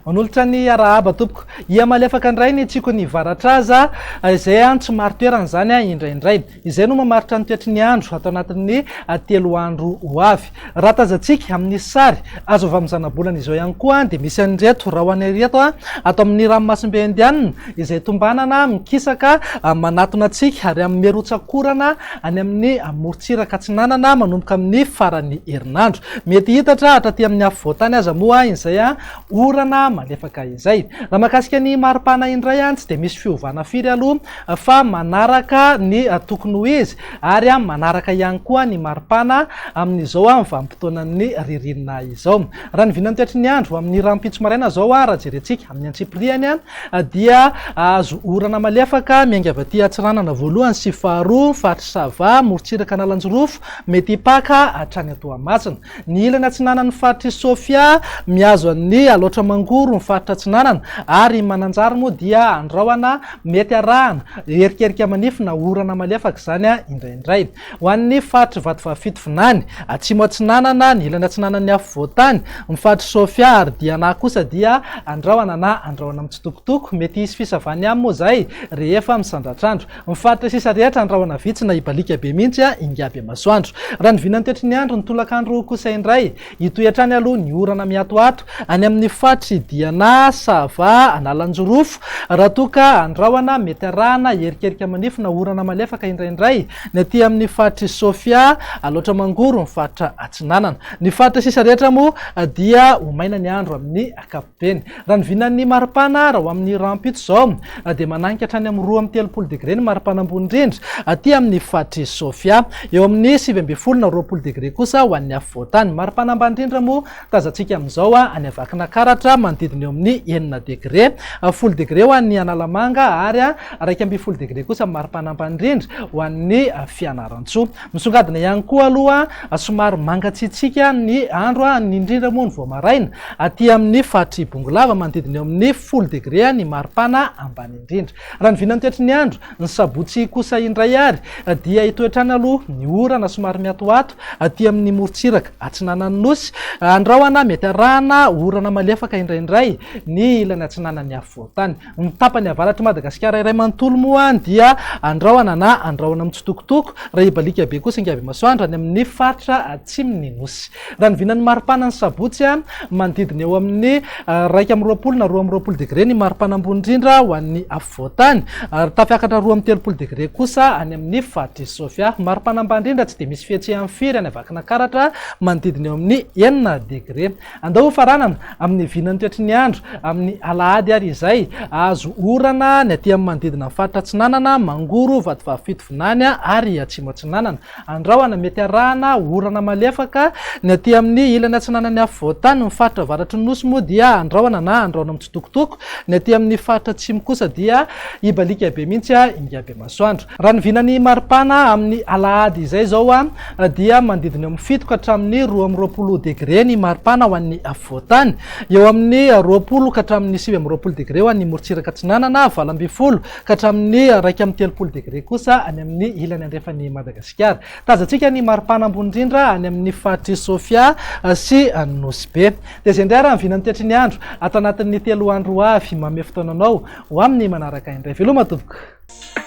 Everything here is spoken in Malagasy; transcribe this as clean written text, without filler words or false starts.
manolotra ny arahaba tompoko ia malefaka indray ny tsiko ny varatraza izay tsy maro toerana zany indraindray izay no mamaritra ny toetry ny andro atao anatin'ny 3 andro ho avy raha tazantsika amin'ny sary azo avy amin'ny zanabolana izao ihany koa dia misy an'ireto raha ho any reto atao amin'ny ranomasimbe indianina izay tombanana mikisaka manatona antsika ary amin'ny merotsakorana any amin'ny morontsiraka atsinanana manomboka amin'ny farany herinandro mety hitatra hatraty amin'ny afovoantany aza moa izay orana malefaka izay raha mahakasika ny maripana indray tsy dia misy fiovana firy aloha fa manaraka ny tokony ho izy ary manaraka ihany koa ny maripana amin'izao vanim-potoanan'ny ririnina izao raha ny vinany toetry ny andro amin'ny rampitso maraina zao raha jerentsika amin'ny antsipriany dia azo orana malefaka miainga avy aty atsiranana voalohany sy faharoa fatry sava morontsiraka analanjorofo mety paka hatrany atoamasina ny ilany atsinanany fatry sofia miazo an'ny aloatra mangoro ny faritra atsinanana ary mananjary moa dia andrahoana mety arahana erikerika manifina orana malefaka zany indraindray ho an'ny fatry vatovavafito finany atsimo atsinanana ny ilany atsinanany afovoantany ny fatry sofia ary diana kosa dia andrahoana na andrahoana mitsitokotoko mety isy fisavany any moa zay rehefa misandratrandro ny faritra sisa rehetra andrahoana vitsy na ibalika be mihitsy ingaby masoandro raha ny vinany toetry ny andro ny tolakandro kosa indray itoetrany aloha ny orana miatoato any amin'ny fatry diana sava analanjorofo raha toka andrahoana mety arahana erikerika manifina orana malefaka indraindray ny aty amin'ny fatry sofia aloatra mangoro ny faritra atsinanana ny faritra sisa rehetra moa dia homaina ny andro amin'ny akapobeny raha ny vinan'ny maripana raha ho amin'ny rampitso zao dia mananika hatrany amin'ny 2 degré ny maripana ambony indrindra aty amin'ny fatry sofia eo amin'ny 7 na 20 degré kosa ho an'ny afovoantany maripana ambany indrindra moa tazantsika amin'izao any avakina karatra manodidina eo amin'ny 9 degré 10 degré ho an'ny analamanga ary 1 degré kosa maripana ambany indrindra ho an'ny fianarantsoa misongadina ihany koa aloha somary mangatsiatsika ny andro ny indrindra moa ny voamaraina aty amin'ny fatry bongolava manodidina eo amin'ny 10 degré ny maripana ambany indrindra raha ny vinany toetry ny andro ny sabotsy kosa indray ary dia itoetrany aloha ny orana somary miatoato aty amin'ny morontsiraka atsinanany nosy andrahoana mety arahana orana malefaka indraindray ny ilany atsinanany afovoantany ny tapany avaratra Madagasikara iray manontolo moa dia andrahoana na andrahoana mitsitokotoko raha ibalika be kosa ingaby masoandro any amin'ny faritra atsimony nosy raha ny vinany maripana ny sabotsy manodidina eo amin'ny 1 na 20 degré ny maripana ambony indrindra ho an'ny afovoantany ary tafiakatra 20 degré kosa any amin'ny fatry sofia maripana ambany indrindra tsy dia misy fihetsehan'ny firy any avakina karatra manodidina eo amin'ny 9 degré andao faranana amin'ny vinany toetry ny andro amin'ny alahady ary izay azo orana ny aty amin'ny manodidina faritra atsinanana mangoro vatovavafito vinany ary atsimo atsinanana andrahoana mety arahana orana malefaka ny aty amin'ny ilany atsinanany afovoantany ny faritra varatry nosy moa dia andrahoana na andrahoana mitsitokotoko ny aty amin'ny faritra atsimo kosa dia ibalika be mihitsy ingaby masoandro raha ny vinany maripana amin'ny alahady izay zao dia manodidina eo amin'ny 7 ka hatramin'ny 20 degré ny maripana ho an'ny afovoantany eo amin'ny 20 ka hatramin'ny 20 degré ho an'ny morontsiraka atsinanana 20 ka hatramin'ny 1 degré kosa any amin'ny ilany andrefany Madagasikara tazantsika ny maripana ambony indrindra any amin'ny fatry sofia sy nosy be dia zay indray raha ny vinany toetry ny andro atao anatin'ny 3 andro avy mame fotoananao ho amin'ny manaraka indray veloma tompoko.